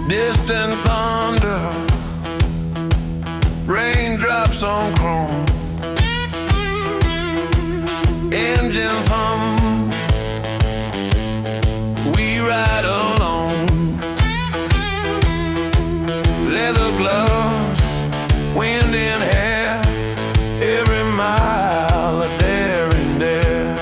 Distant thunder, raindrops on chrome, engines hum, we ride alone. Leather gloves, wind in hair, every mile a daring dare.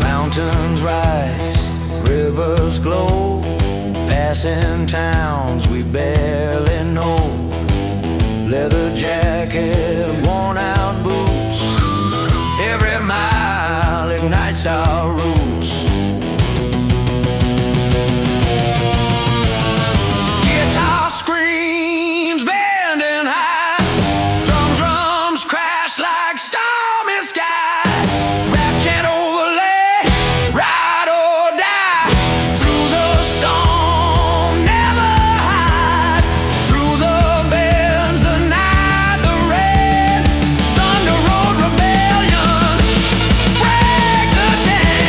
Mountains rise, rivers glow, passing towns we barely know. Leather jacket, worn out boots, every mile ignites our roots. Guitar screams bending high, drums crash like stormy sky. Rap chant overlay, ride or die, through the storm, never hide, through the bends, the night, the rain, Thunder Road rebellion, break the chain.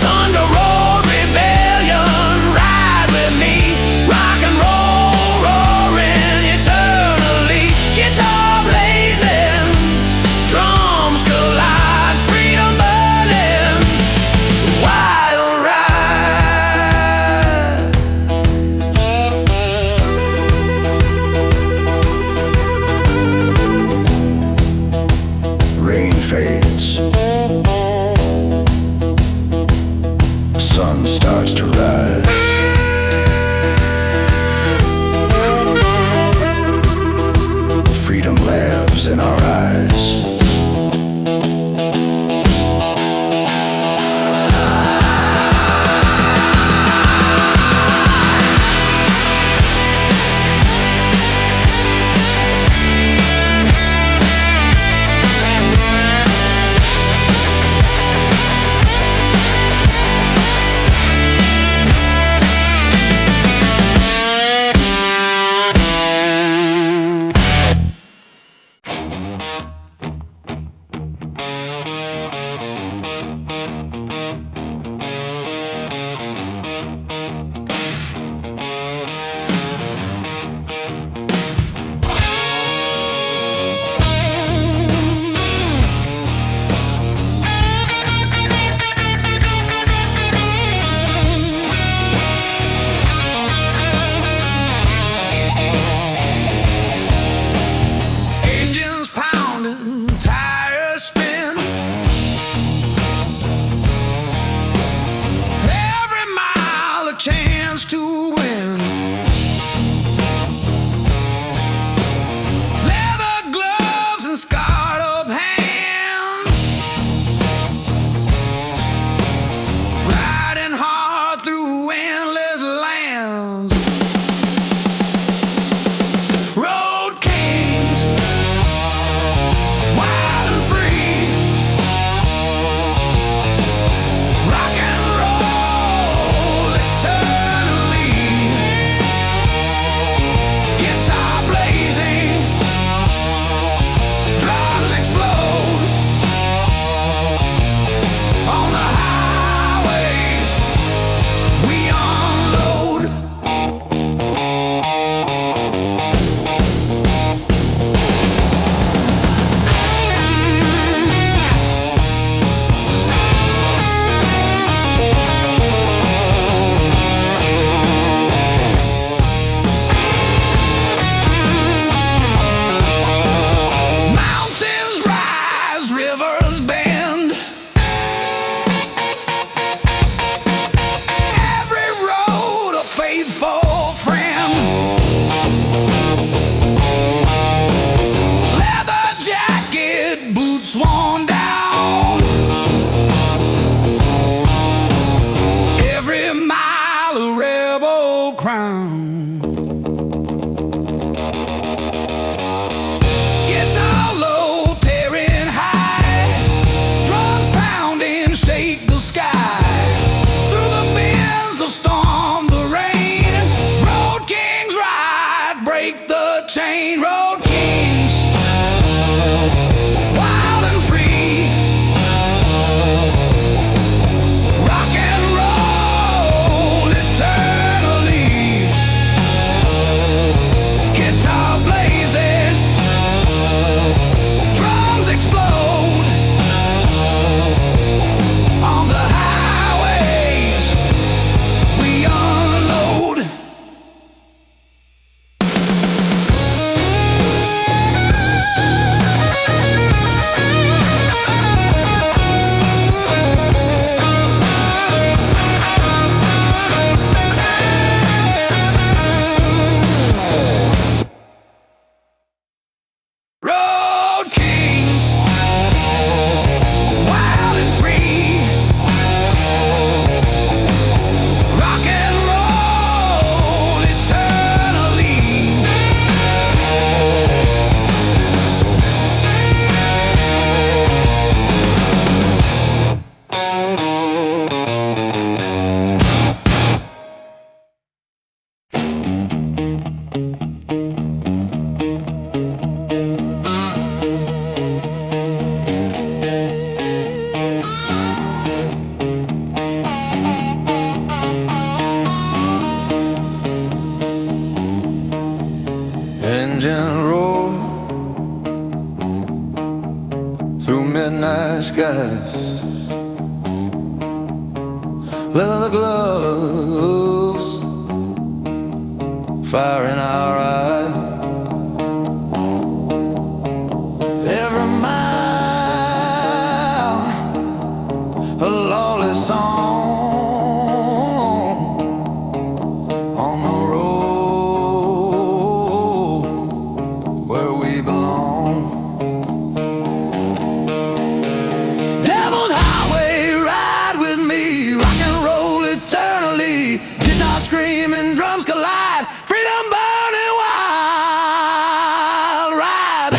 Thunder Road rebellion, ride with me, rock and roll, roaring eternally. Guitar blazing, drums collide, freedom burning, wild ride. Rain fades, sun starts to rise. Freedom laughs in our eyes. through midnight skies. Leather gloves, fire in our eyes. Every mile, a lawless song on the road where we belong. Devil's Highway, ride with me, rock and roll eternally. Guitar screaming, drums collide, freedom burning wild. Ride.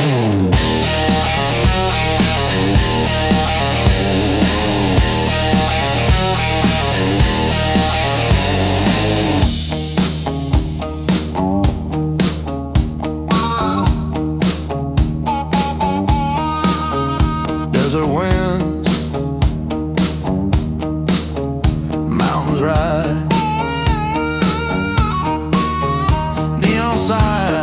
Desert winds, mountains ride, neon sign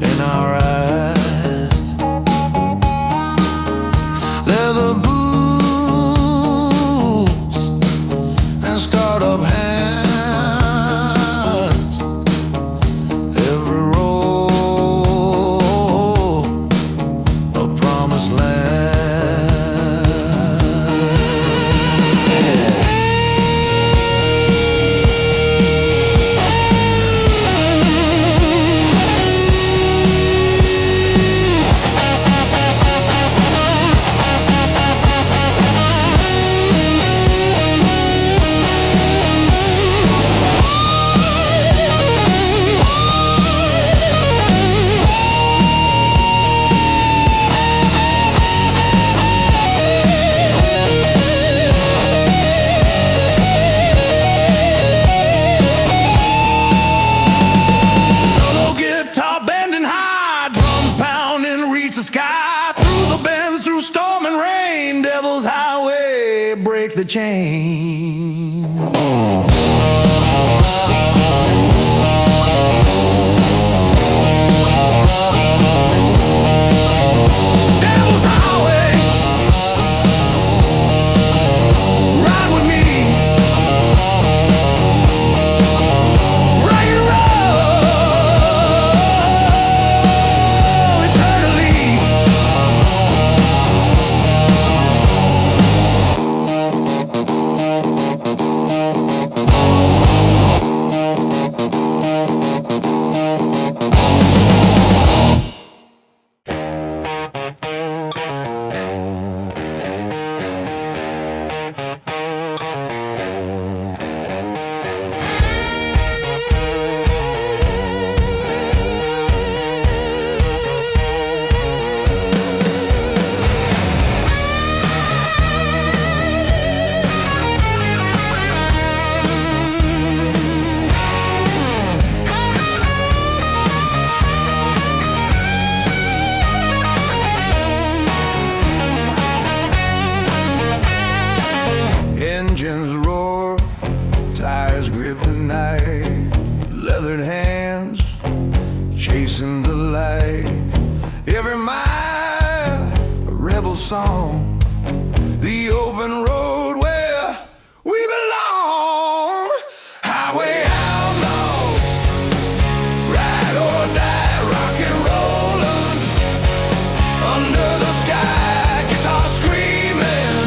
in our eyes. Leather boots and scarred up hands. Every road a promised land. Solo guitar bending high, drums pounding, reach the sky. Through the bends, through storm and rain, Devil's Highway, break the chain. Devil's Highway, ride with me, rock and roll eternally. Engines roar, tires grip the night, leathered hands chasing the light. Every mile, a rebel song, the open road where we belong. Highway outlaws, ride or die, rock and rollin' under the sky, guitar screaming,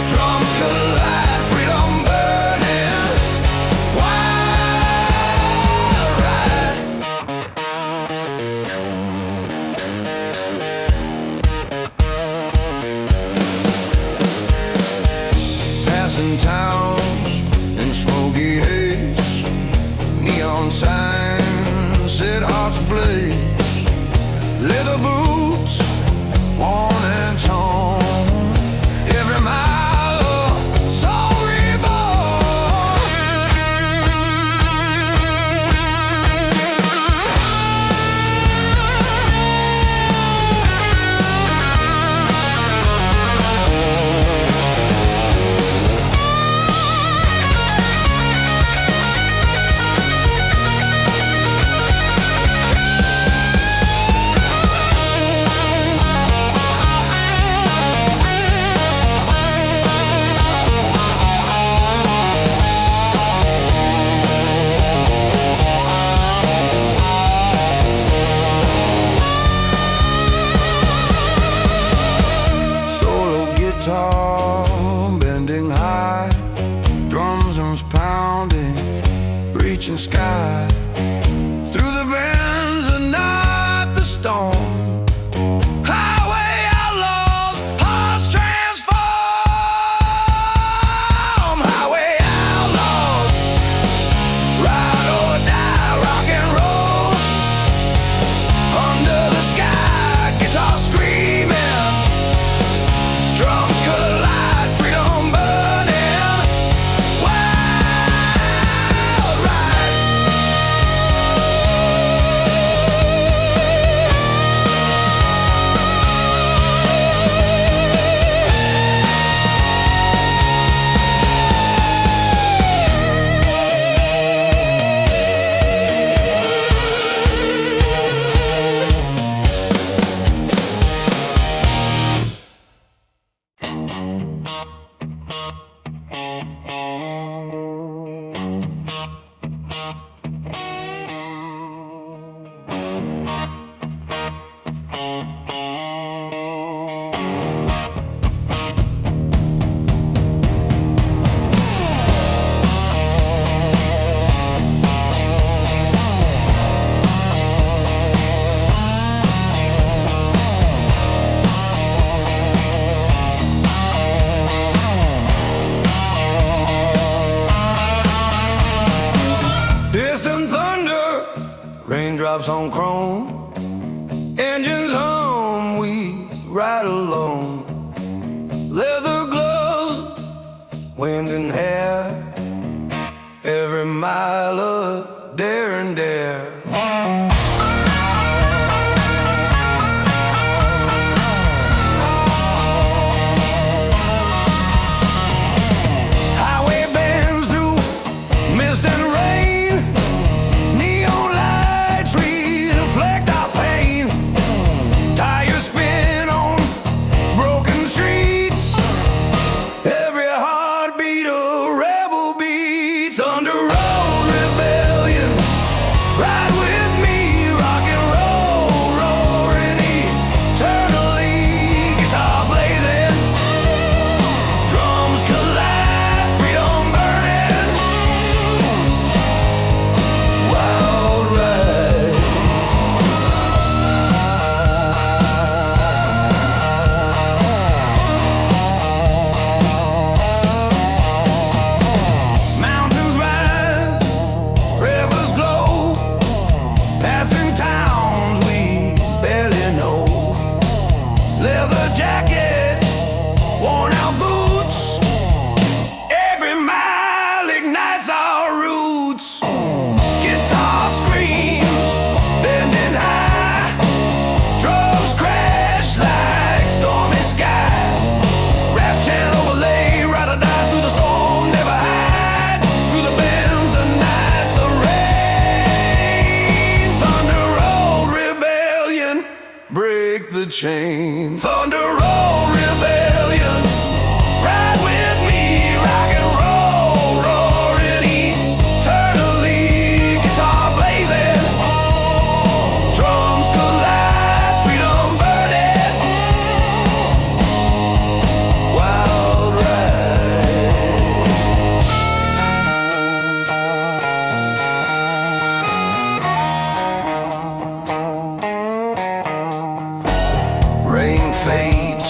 drums collide, freedom burning, wild ride. Passing towns in smoky haze, neon signs set hearts ablaze. Leather boots, worn and torn, every mile a soul reborn. the bends and not the stone. Highway outlaws, hearts transform. Highway outlaws, ride or die, rock and roll. Under the sky, guitar screaming, drums collide, freedom burning. Wild ride. Distant thunder, raindrops on chrome, engines hum, we ride alone. Leather gloves, wind and hair, every mile of dare and dare. Highway bends through mist and rain, neon lights reflect our pain. Tires spin on broken streets, every heartbeat a rebel beat. Thunder road rebellion, ride with me, rock and roll, roaring eternally. Guitar blazing, drums collide, freedom burning. Wild ride. Mountains rise, rivers glow, passing towns we barely know. Leather jacket, worn out boots, every mile ignites our roots. Guitar screams, bending high, drums crash like stormy sky. Rap chant overlay, ride or die through the storm, never hide. Through the bends, the night, the rain. Thunder road rebellion, break the chain. Thunder road rebellion, ride with me, rock and roll, roaring eternally. Guitar blazing, drums collide, freedom burning. Wild ride. Rain fades,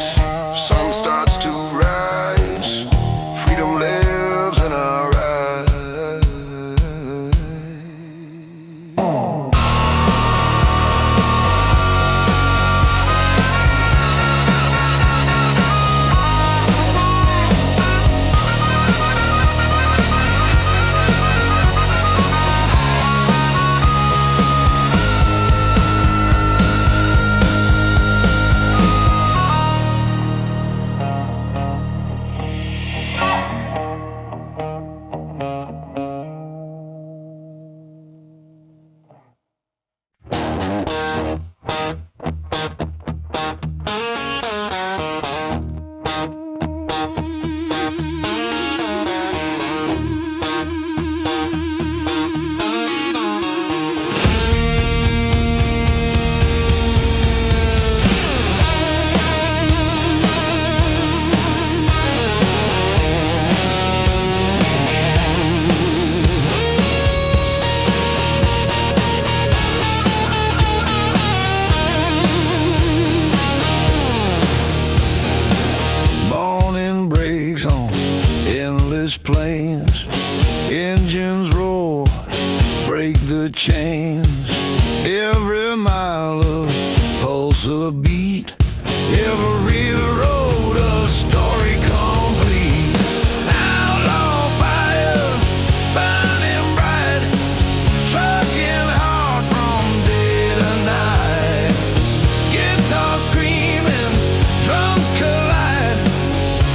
change. Every mile a pulse, a beat. Every road a story complete. Outlaw fire, burning bright, trucking hard from day to night. Guitar screaming, drums collide,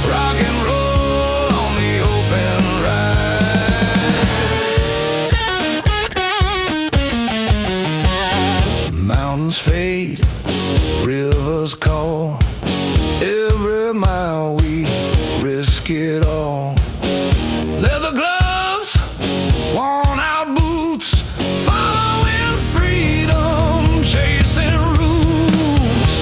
rock and roll on the open ride. Mountains fade, rivers call. Every mile we risk it all. Leather gloves, worn out boots, following freedom, chasing roots.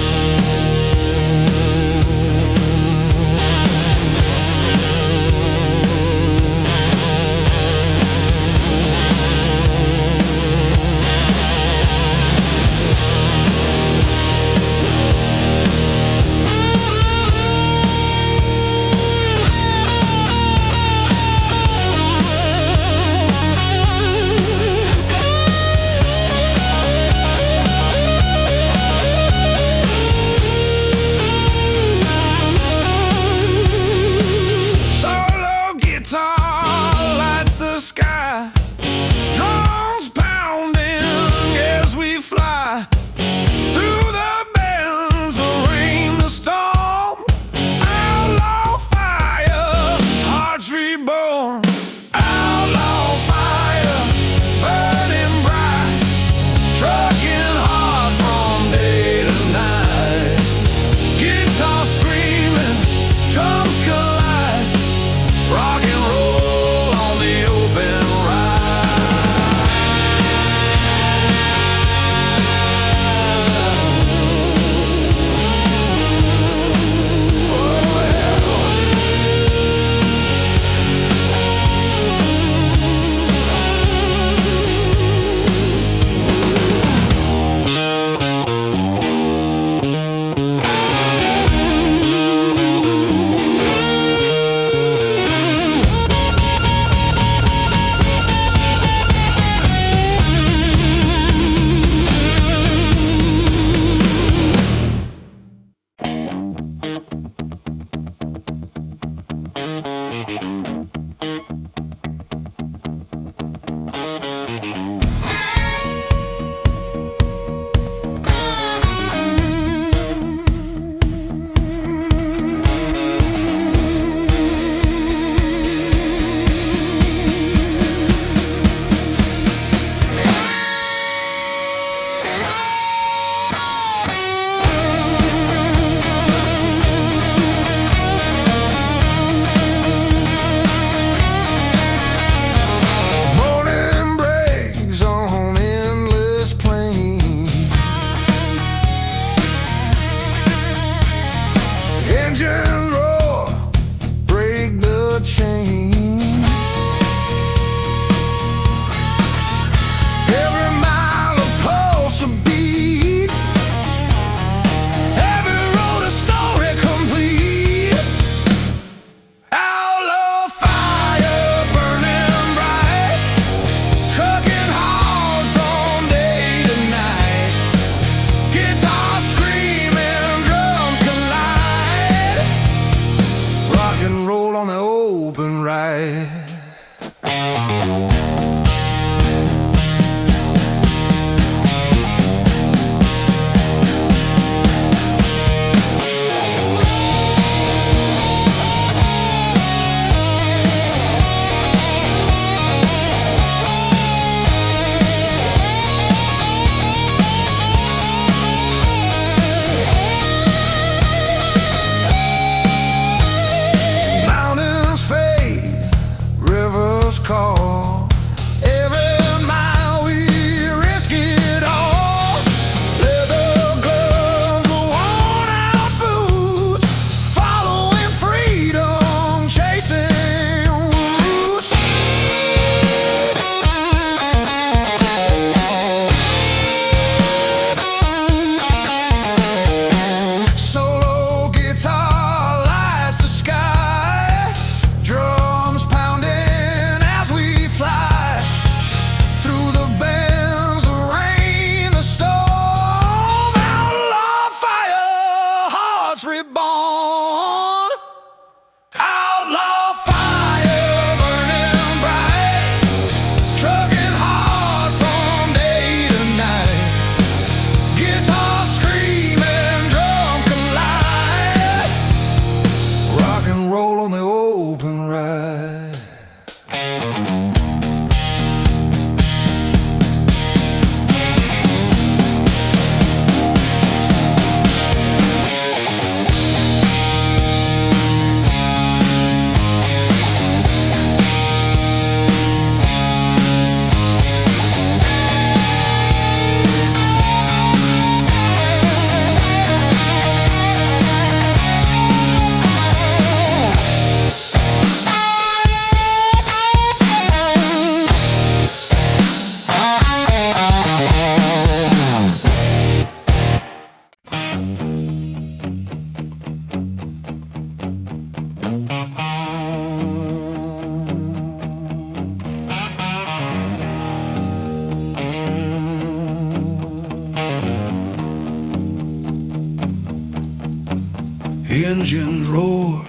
Engines roar,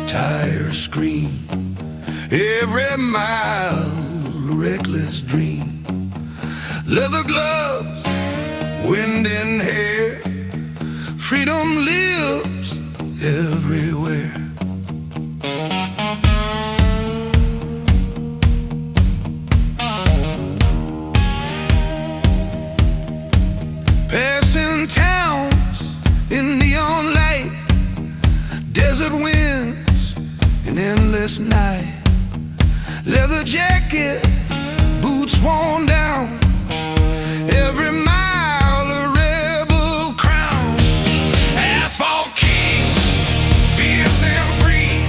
tires scream, every mile a reckless dream. Leather gloves, wind in hair, freedom lives everywhere. Passing towns in neon light, desert winds, an endless night. Leather jacket, boots worn down, every mile a rebel crown. Asphalt kings, fierce and free,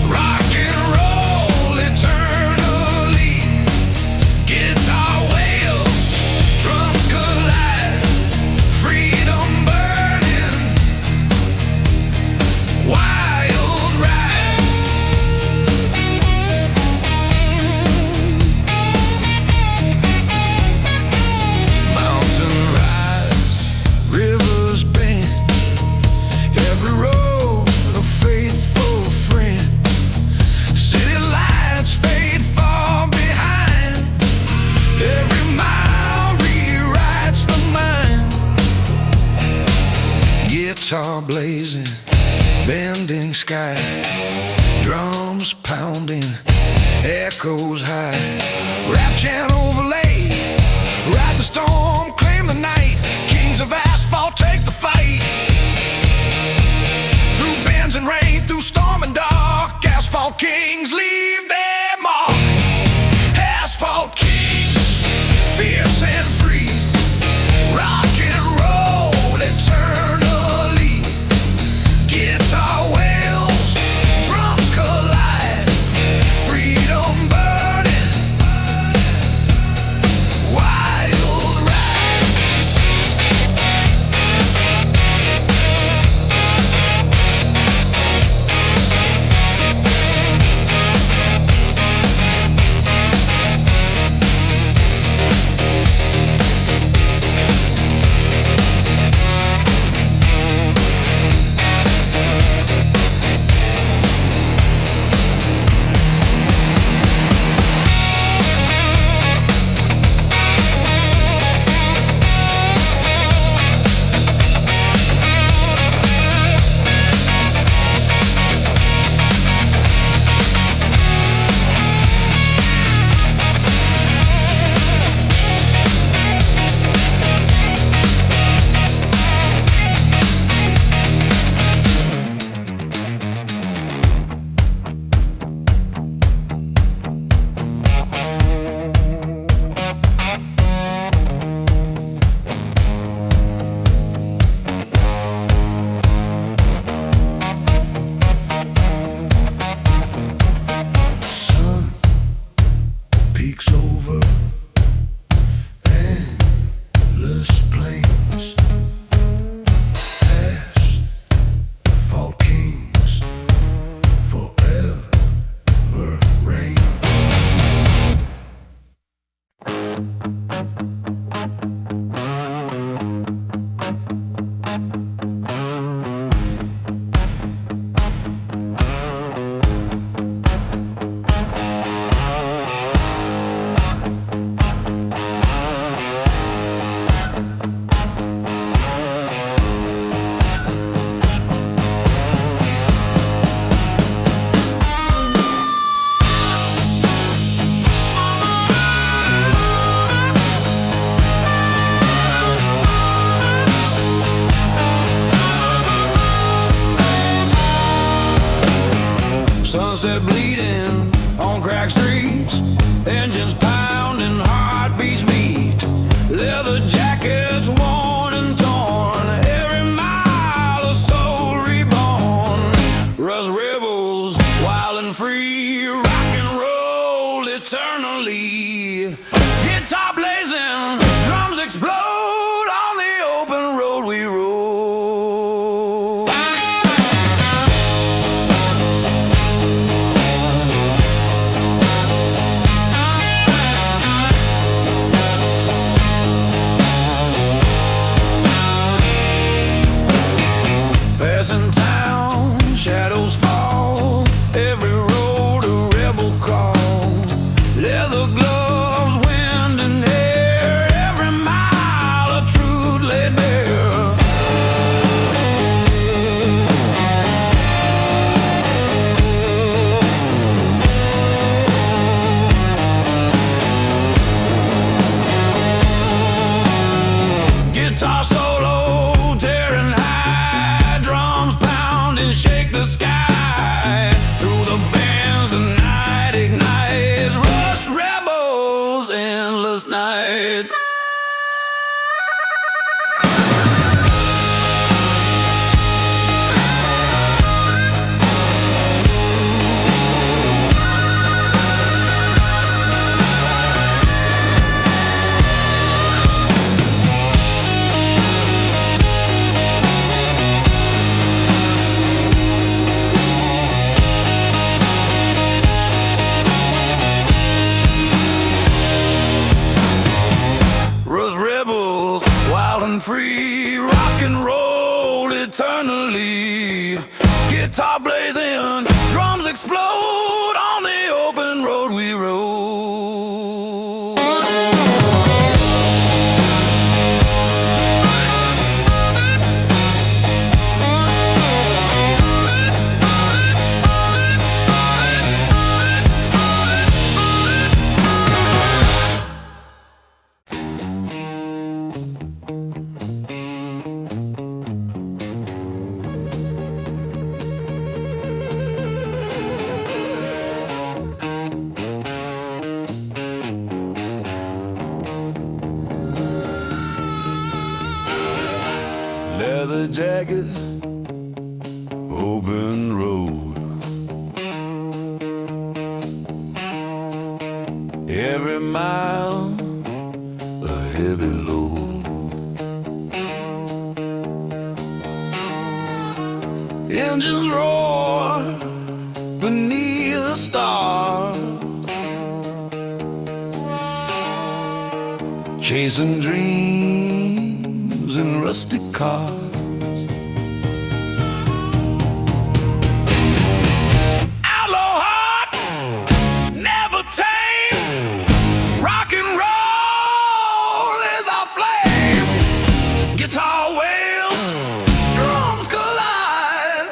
rock and roll eternally. Guitar wails, drums collide, freedom burning, wild ride. Mountain rise, rivers bend, every road a faithful friend. City lights fade far behind, every mile rewrites the mind. Guitar blazing, bending sky, drums pounding, echoes high. Rap chant overlay, ride the storm, claim the night. Kings of asphalt take the fight. Through bends and rain, through storm and dark, asphalt kings leave their mark. Asphalt kings, fierce and free, rock and roll eternally. Guitar wails, drums collide, freedom burning, wild ride. Sun peeks over endless plains, asphalt kings forever reign. Sunset bleeding on cracked streets, engines pounding, heartbeats beat. Leather jackets worn and torn, every mile a soul reborn. Rust rebels, wild and free, rock and roll eternally. Guitar blazing, drums explode, on the open road we roll. Guitar solo, tearing high, drums pounding, shake the sky. Through the bands, the night ignites, rush rebels, endless nights. Wild and free, rock and roll eternally. Guitar blazing, drums explode on the open road we rode. Leather jacket, open road. Every mile, a heavy load. Engines roar beneath the stars, chasing dreams in rustic cars. Outlaw heart, never tame. Rock and roll is our flame. Guitar wails, drums collide.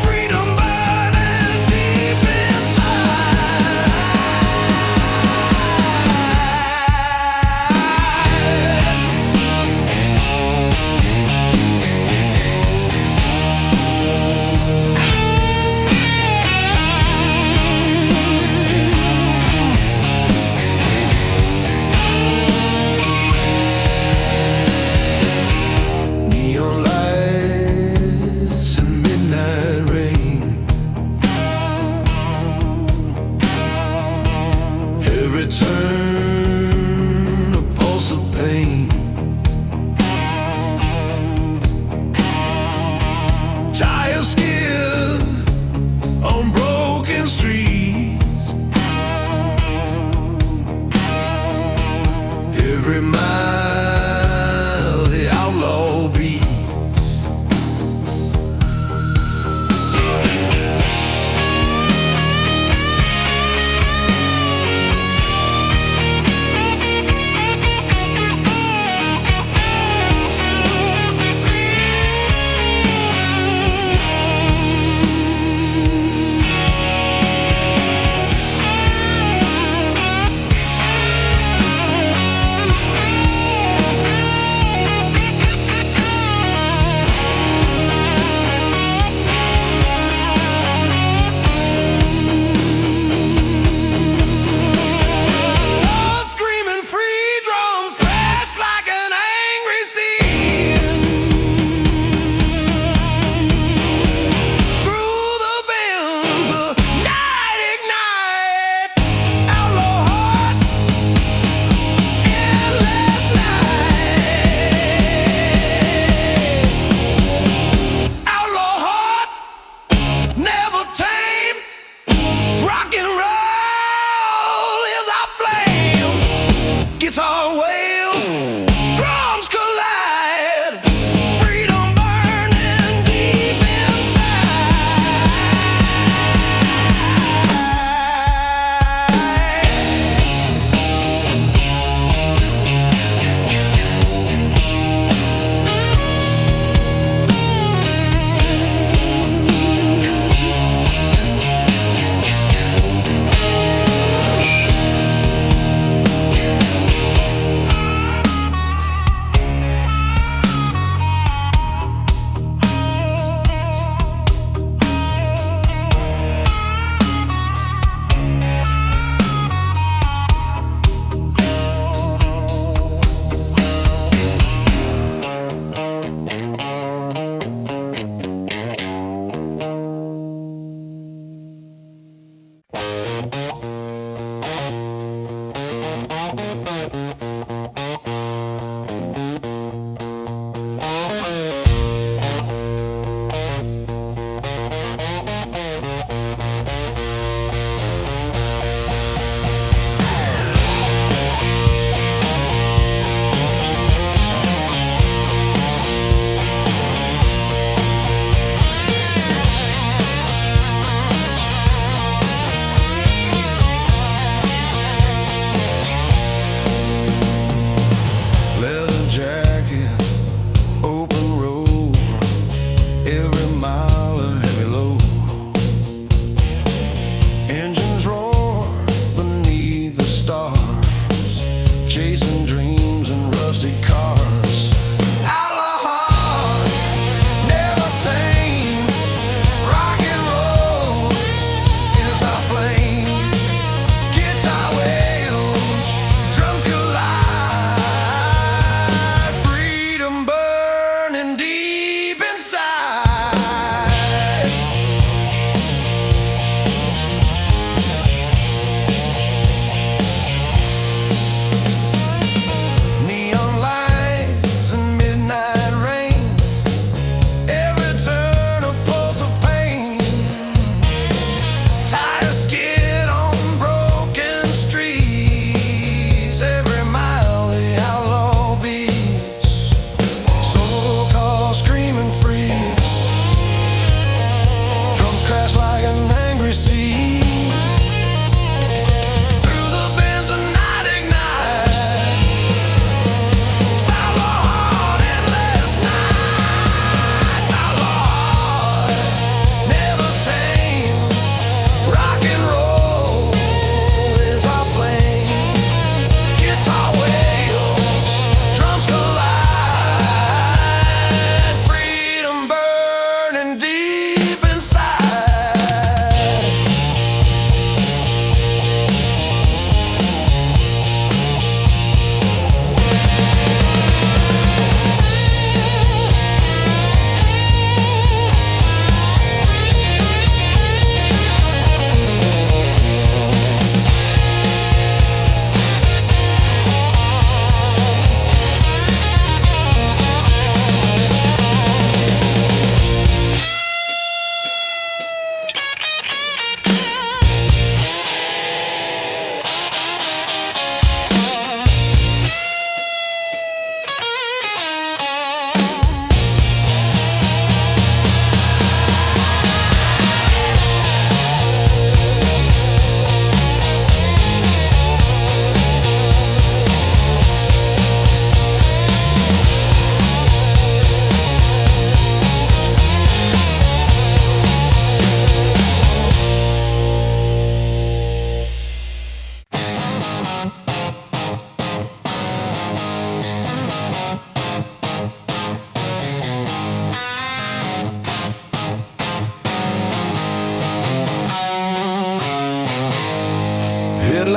Freedom burning deep inside.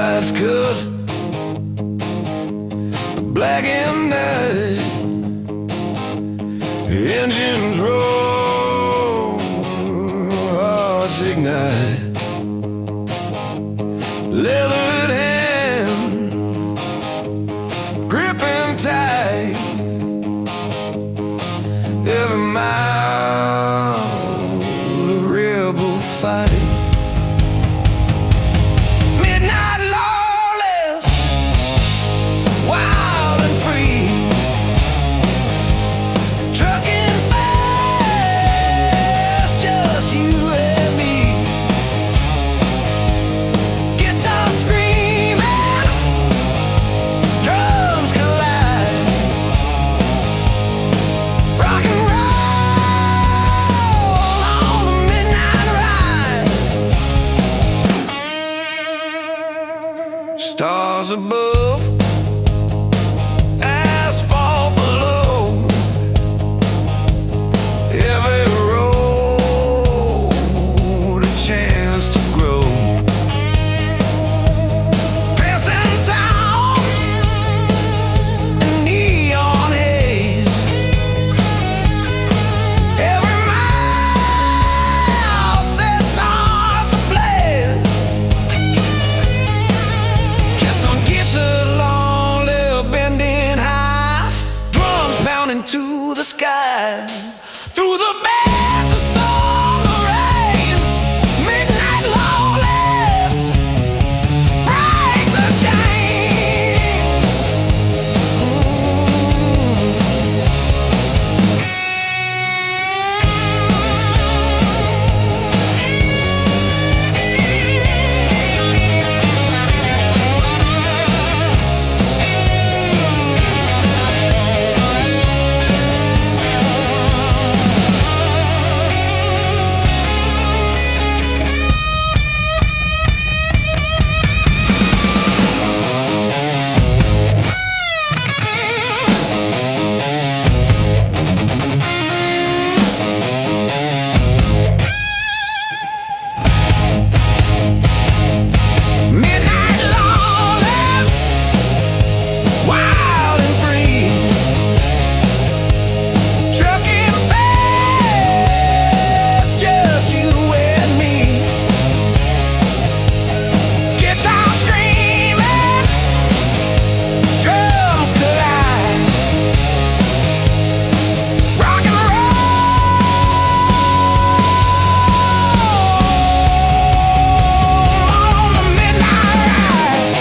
Headlights cut black and night, engines roll, hearts ignite. Leathered hand gripping tight, every mile a rebel fighting. Midnight lawless, wild and free, trucking fast, just you and me. Guitar screaming, drums collide, rock and roll on the midnight ride. Stars above, asphalt below, every road a chance to grow. Passing towns in neon haze, every mile sets hearts ablaze. Kiss on guitar, long lip bending high, drums pounding to the sky. Through the bands of storm or rain, midnight lawless, break the chain. Midnight lawless, wild and free, trucking fast, just you and me. Guitar screaming, drums collide, rock and roll on the midnight ride.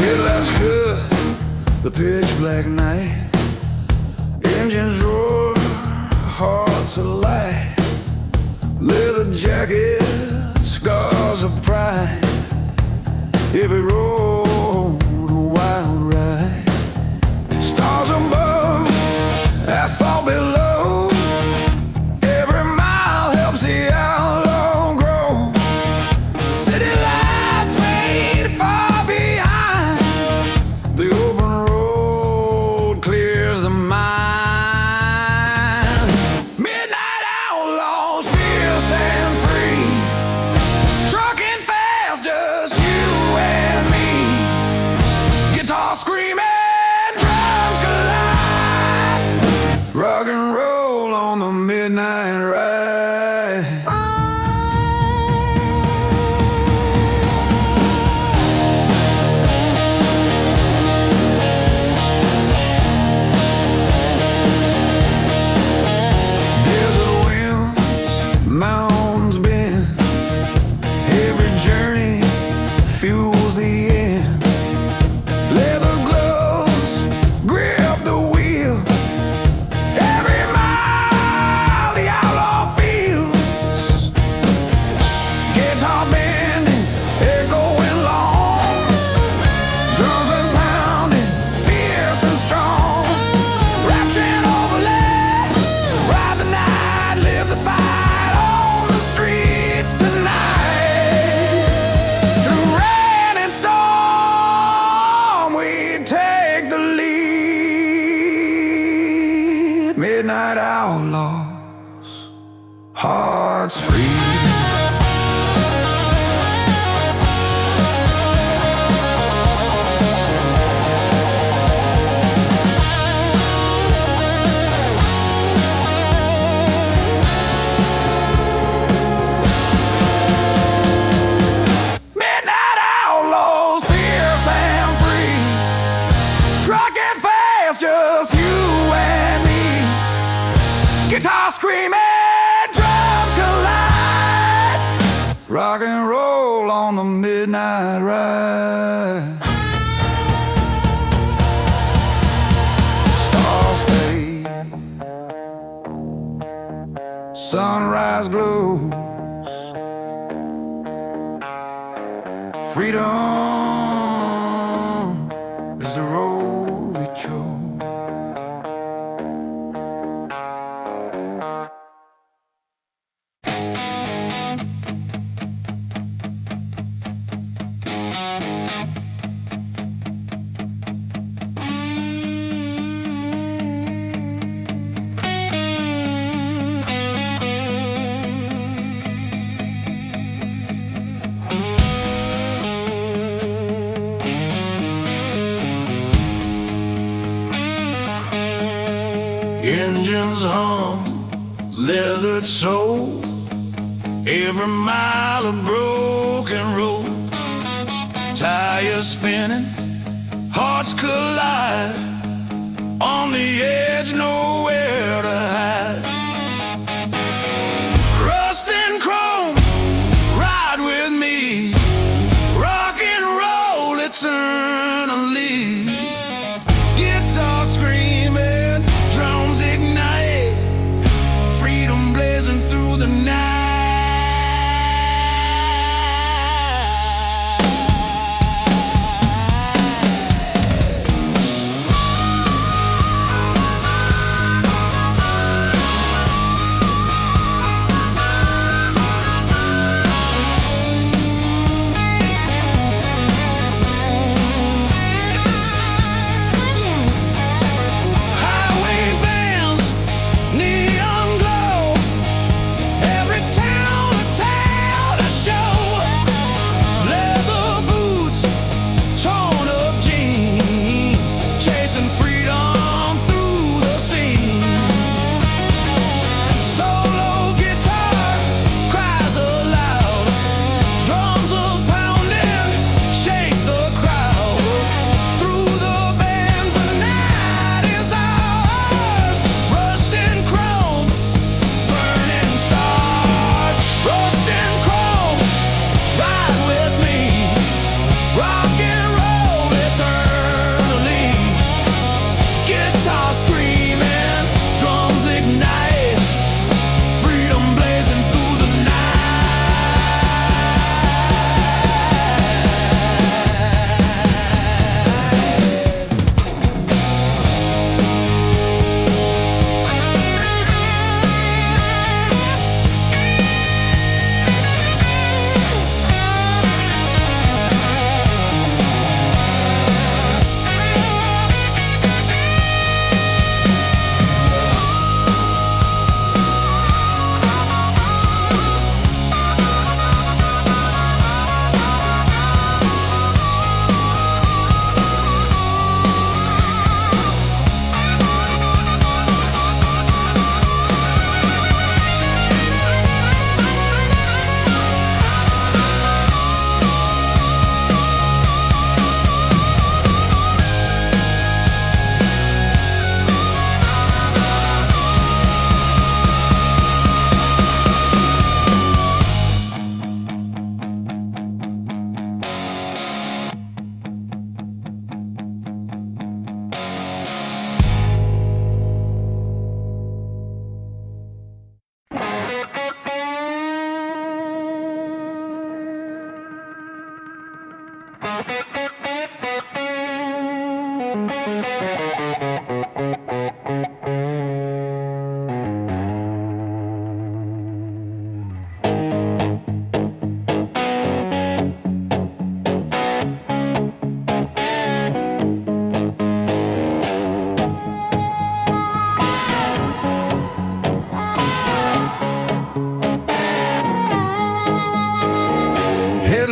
Headlights cut the pitch black night, engines roar, hearts alight. Leather jacket, scars of pride, every road a wild ride. Stars above, asphalt below, every mile helps the outlaw grow. City lights fade far behind, the open road clears the mind. Midnight outlaws, fierce and free, trucking fast, just you and me. guitar bending, echoing long, drums and pounding, fierce and strong. Rapture overlay, ride the night, live the fight on the streets tonight. Through rain and storm, we take the lead. Midnight outlaws, hearts free. Midnight outlaws, fierce and free. Trucking fast, just you and me. Guitar screaming, drums collide. Rock and roll on the midnight ride. Stars fade, sunrise glows. Freedom is the road we chose. Engines hum, leathered soul, every mile of broken road. Tires spinning, hearts collide, on the edge, nowhere to hide. Rust and chrome, ride with me, rock and roll eternally. Guitar screaming, drums ignite, freedom blazing through the night.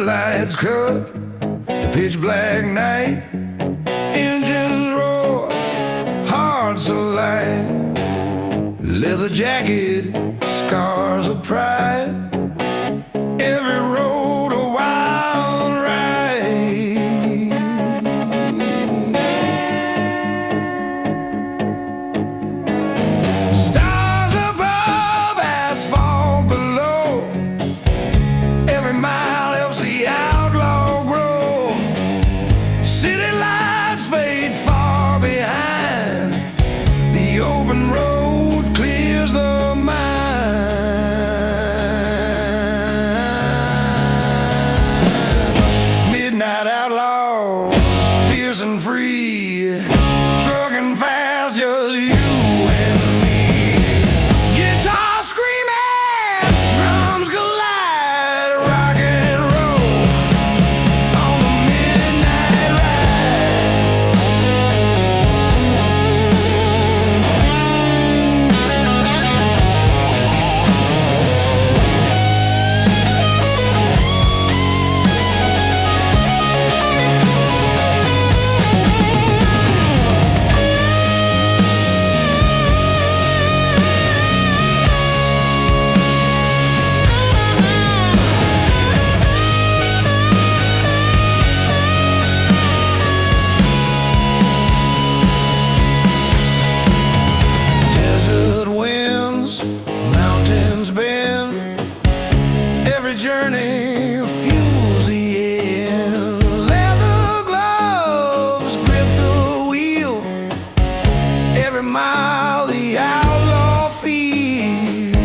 Headlights cut the pitch black night. Engines roar, hearts alight. Leather jacket, scars of pride. Every road a wild ride. Stars above, asphalt below. Every mile helps the outlaw grow. City lights fade far behind. The open road clears the mind. Midnight outlaws, fierce and free, trucking fast, just you and me. Guitar screaming, drums collide, rock and roll on the midnight ride. Desert winds, mountains bend. Every journey fuels the end. Leather gloves grip the wheel. Every mile the outlaw feels.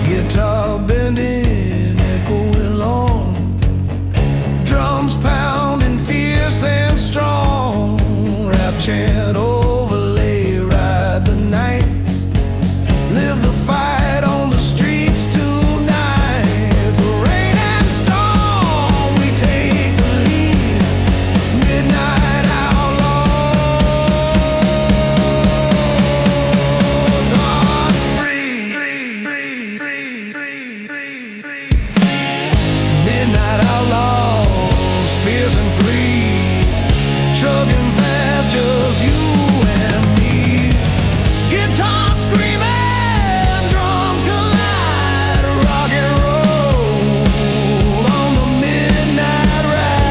Guitar bending, echoing long. Drums pounding fierce and strong. Rap chant overlay, ride the night. Live the fight on the streets tonight. The rain and storm, we take the lead. Midnight outlaws, hearts free. Midnight outlaws, fierce and free, chugging fast, just you and me. Guitar screaming, drums collide, rock and roll on the midnight ride.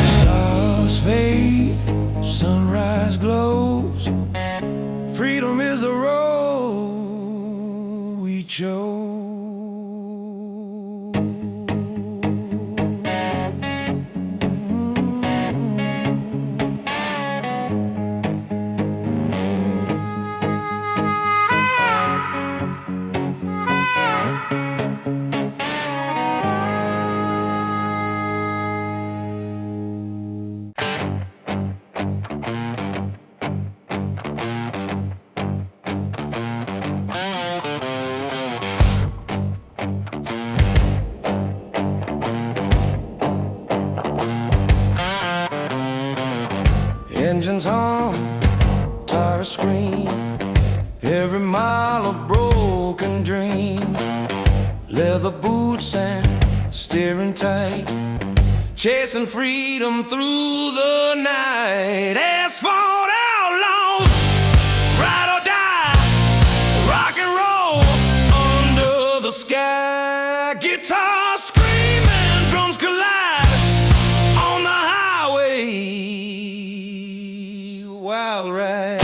Stars fade, sunrise glows. Freedom is the road we chose. Engines hum, tires scream. Every mile a broken dream. Leather boots and steering tight, chasing freedom through the night. Asphalt outlaws, ride or die, rock and roll under the sky. Guitar screaming, drums collide on the highway, wild ride.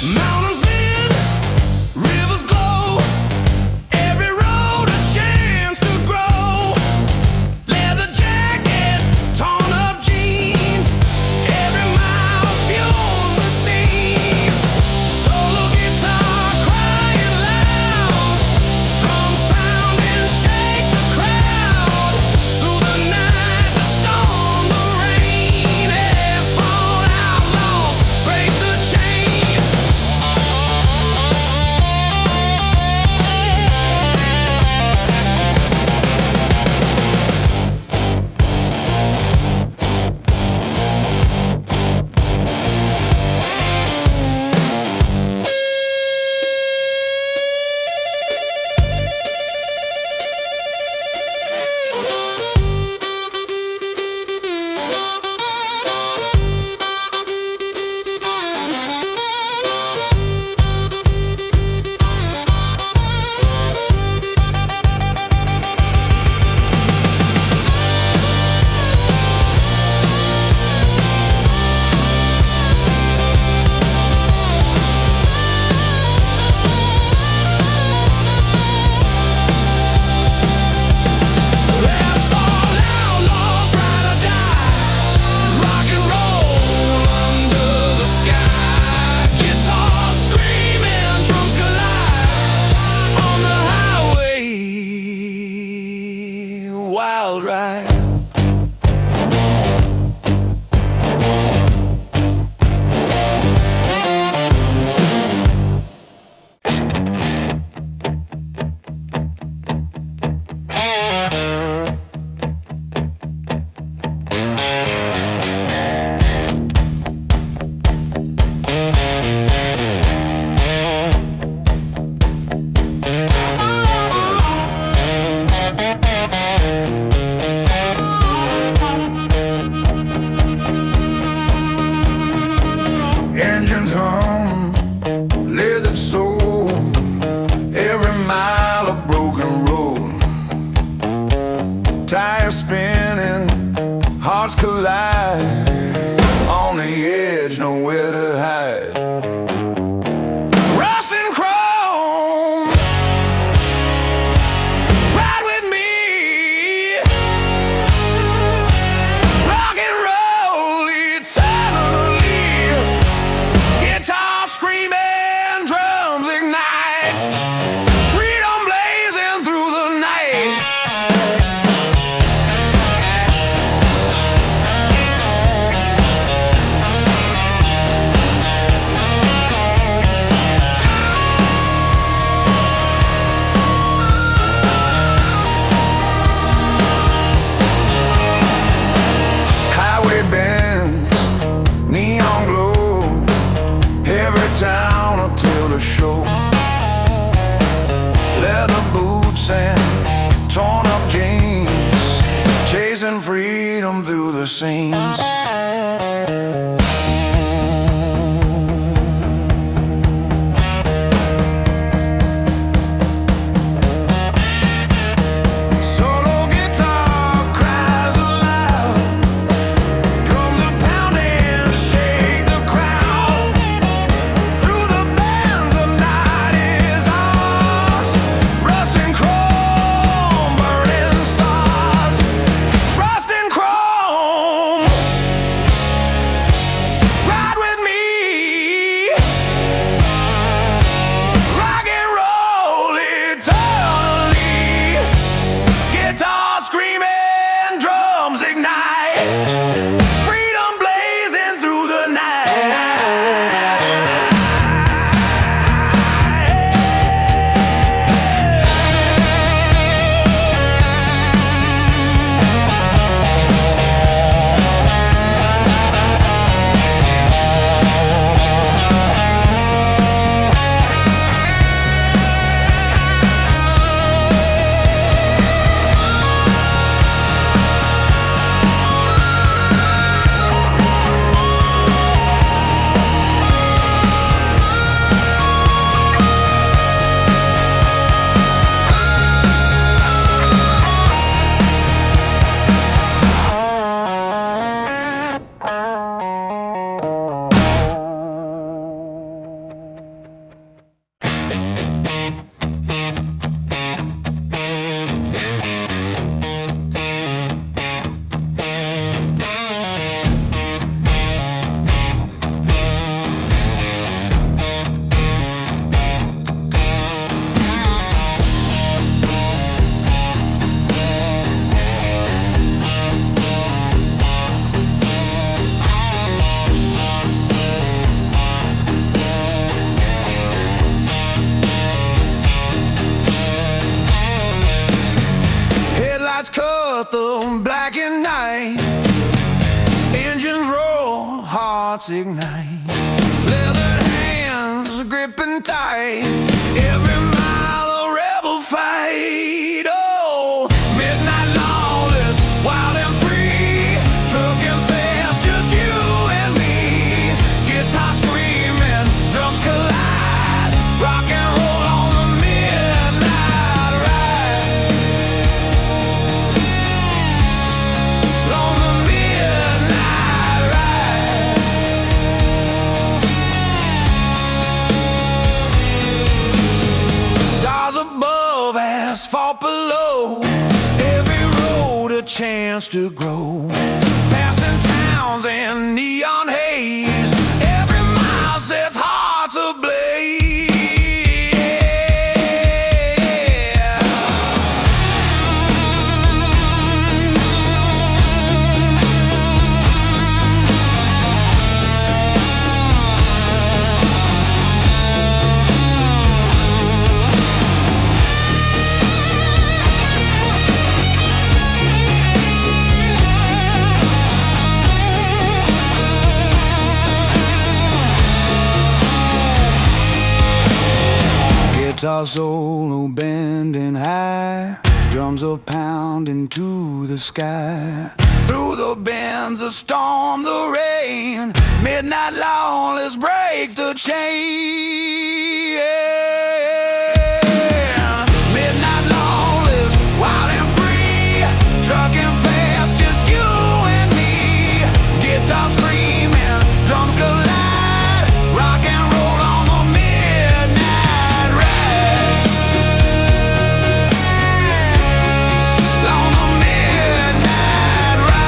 Mountains bend, rivers glow, every road a change. Engines hum, leathered soul, every mile of broken road. Tires spinning, hearts collide, on the edge, nowhere to hide. Rust and chrome, ride with me. Rock and roll eternally. Guitar screaming, drums ignite. Freedom blazing through the night. Highway bends, neon glow, every town will tell the show. Leather boots and torn up jeans, chasing freedom through the scenes. Solo guitar cries aloud, drums are pounding, shake the crowd. Through the band, the night is ours. Rust and chrome, burning stars. Rust and chrome, ride with me. Rock and roll eternally. Guitar screaming, drums ignite. Freedom blazing through the headlights cut the black and night. Engines roar, hearts ignite. Leathered hands gripping tight. Every mile a rebel fight. Oh, midnight lawless, wild and free. Trucking fast, just you and me. Guitar screaming, drums collide. Rock and roll on the midnight ride. On the midnight ride. Stars above, asphalt below. Every road a chance to grow. Passing towns and neon haze. Every mile sets hearts ablaze. Guitar solo bending high, drums drums are pounding to the sky. Through the bends, the storm, the rain, midnight long, let's break the chain. Midnight long, let's wild and free, trucking fast, just you and me. Guitar screaming, drums collide, rock and roll on the midnight ride. On the midnight ride.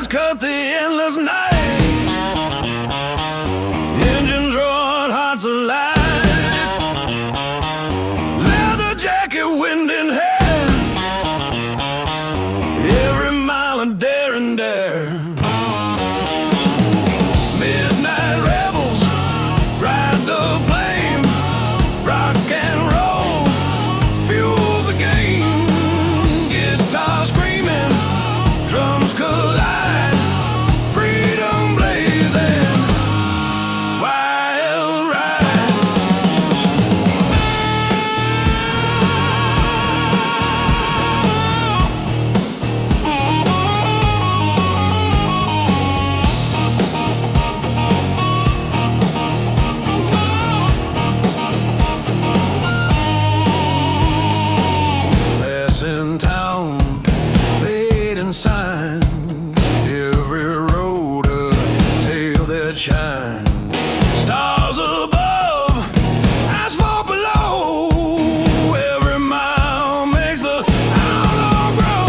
Cut the endless night, engines roaring, hearts alive, leather jacket, wind in hair, every mile a dare and dare. Midnight rebels ride the flame, rock and roll fuels the game. Guitar screaming, drums collide. In town, fading signs, every road a tale that shines. Stars above, asphalt below, every mile makes the outlaw grow.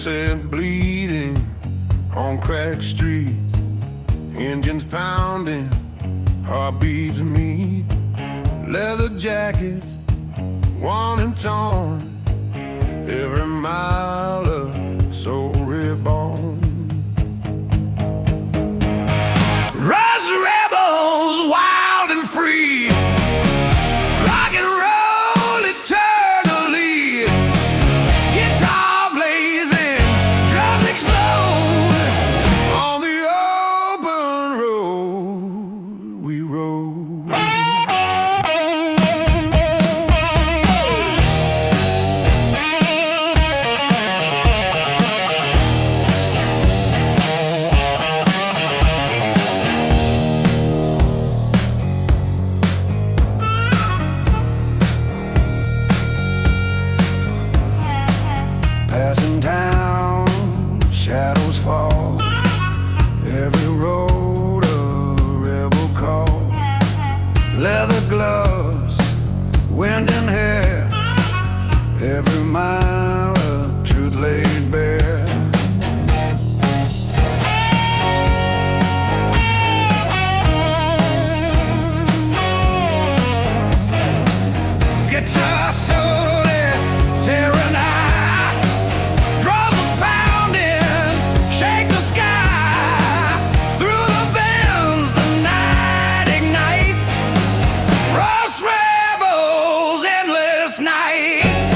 sunset bleeding on cracked streets, engines pounding, heartbeats meet, leather jackets worn and torn, every mile of soul reborn. Rise rebels, wild and free, rock and roll eternally, guitar blazing, drums explode, on the open road we rode. Passing town, shadows fall, every road a rebel call, leather gloves, wind and hair, every mile of truth laid bare. Guitar solo, tearing high, drums pounding, shake the sky. Through the bends, the night ignites. Rust rebels, endless nights.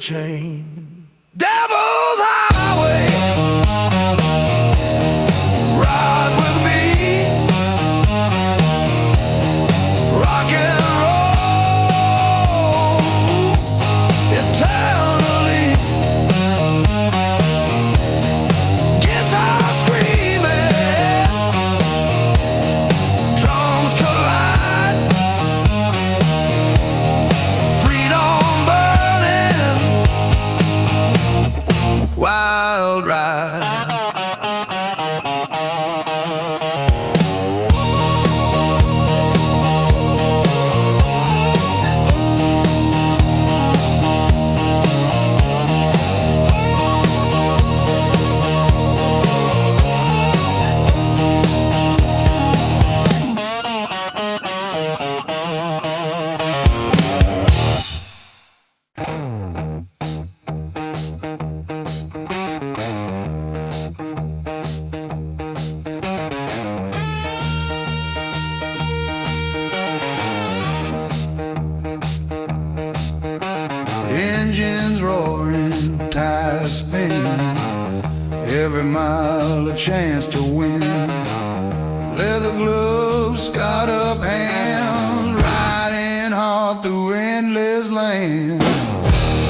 chain. Devil's Highway, ride with me, rock and roll eternally. Guitar screaming, drums collide, freedom burning, wild ride. Engines roaring, tires spinning, every mile a chance to win. Leather gloves, scarred up hands, riding hard through endless land.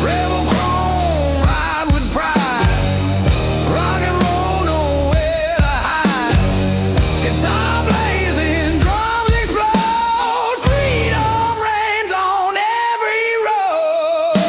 Rebel chrome, ride with pride, rock and roll, nowhere to hide. Guitar blazing, drums explode, freedom reigns on every road.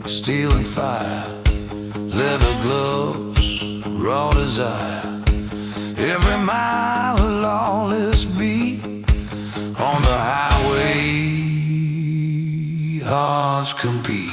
steel and fire, leather gloves, raw desire. Every mile a lawless beat on the highway, hearts compete.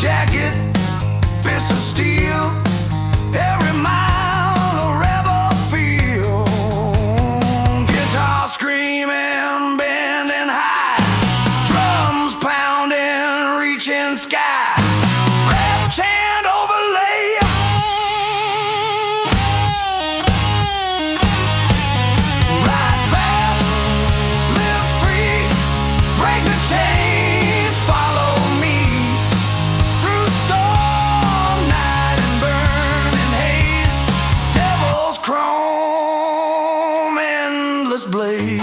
Jacket, fist of steel, every mile a rebel feel. Guitar screaming, bending high, drums pounding, reaching sky. Rap chant overlay, ride fast, live free, break the chains, follow me. Chrome, endless blaze.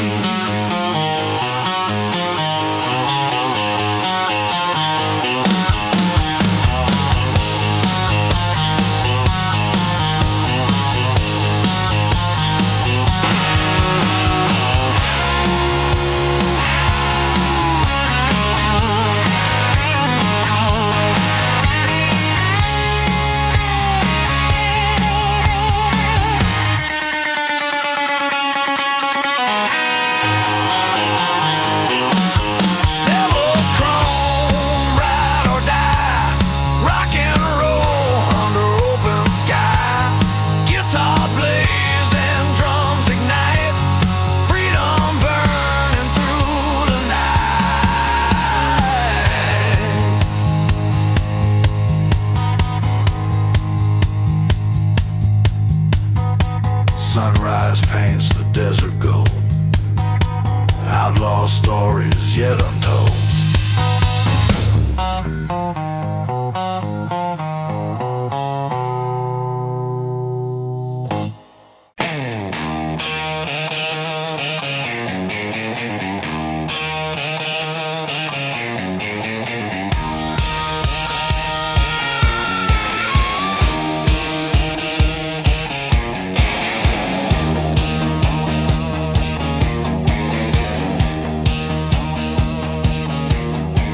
Sunrise paints the desert gold, outlaw stories yet untold.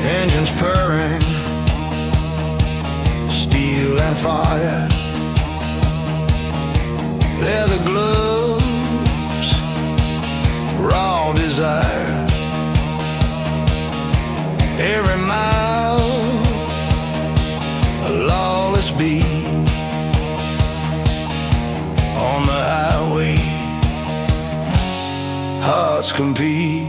Engines purring, steel and fire, leather gloves, raw desire. Every mile a lawless beat on the highway, hearts compete.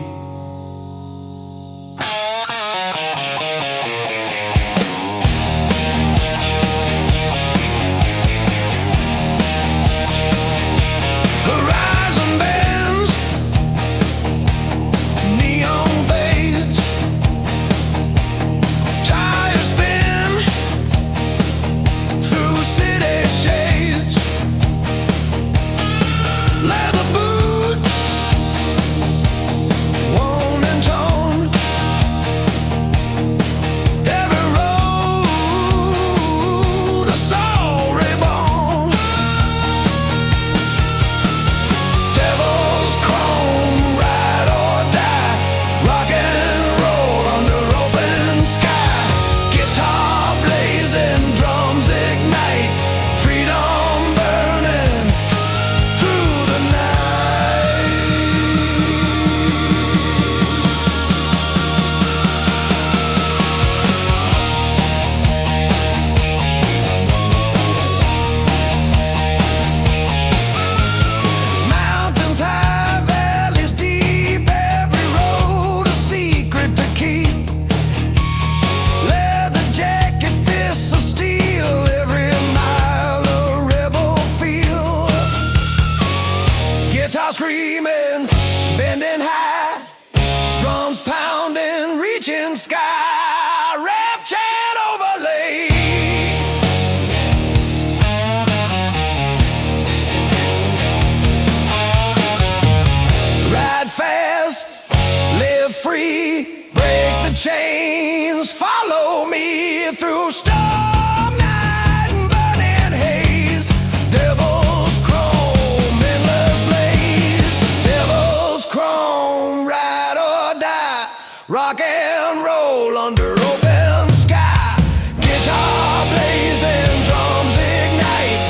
chains follow me through storm night and burning haze. Devil's chrome, endless blaze. Devil's chrome, ride or die. Rock and roll under open sky. Guitar blazing, drums ignite.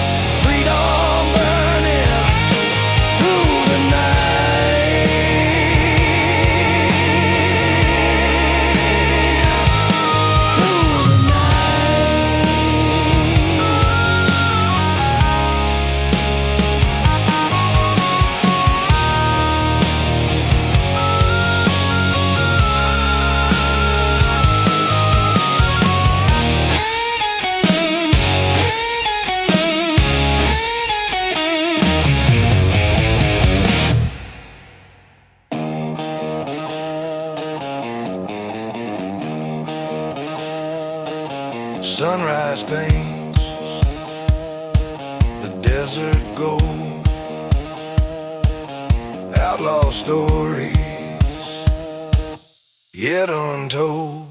Freedom burning through the night. Through the night. Sunrise paints the desert gold. Outlaw stories yet untold.